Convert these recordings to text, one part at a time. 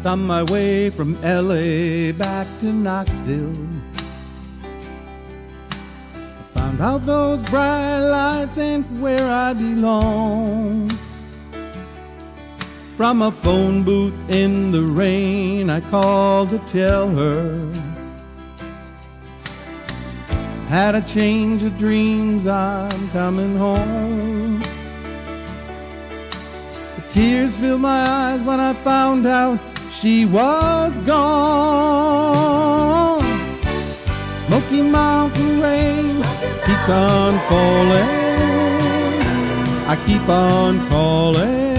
On my way from LA back to Knoxville, I found out those bright lights ain't where I belong. From a phone booth in the rain, I called to tell her had a change of dreams, I'm coming home. The tears filled my eyes when I found out she was gone. Smoky Mountain rain keeps on falling. I keep on calling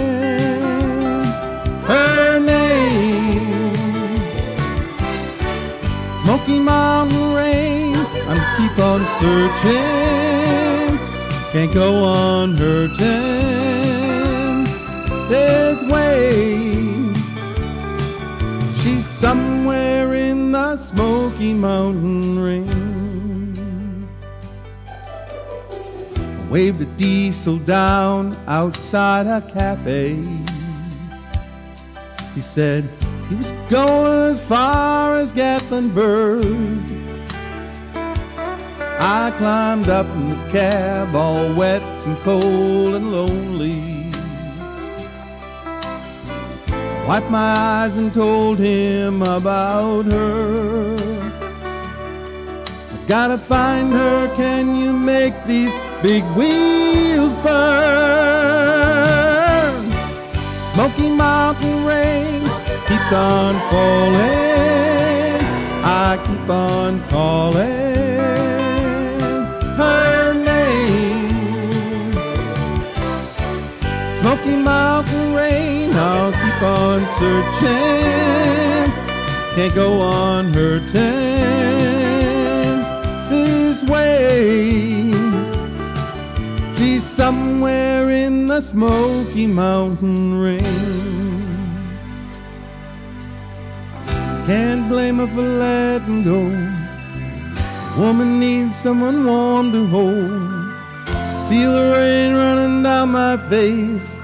her name. Smoky Mountain rain, I keep on searching. Can't go on hurting this way. She's somewhere in the Smoky Mountain rain. I waved a diesel down outside a cafe. He said he was going as far as Gatlinburg. I climbed up in the cab, all wet and cold and lonely. Wiped my eyes and told him about her. I've gotta find her, can you make these big wheels burn? Smoky Mountain rain keeps on falling. I keep on calling her name. Smoky Mountain rain, I'll keep on searching. Can't go on hurting this way. She's somewhere in the Smoky Mountain rain. Can't blame her for letting go. A woman needs someone warm to hold. Feel the rain running down my face.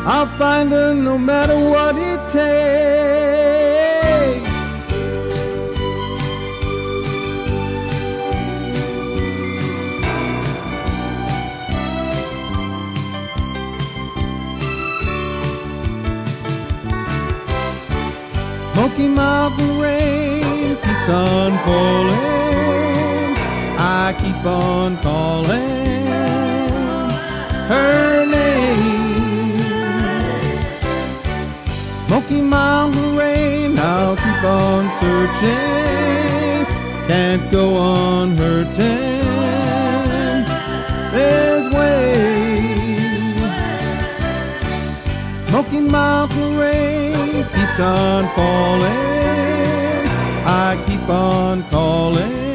I'll find her no matter what it takes. Smoky Mountain rain keeps on falling. I keep on calling her name. Smoky Mountain rain, I'll keep on searching. Can't go on hurting this way. Smoky Mountain rain keeps on falling. I keep on calling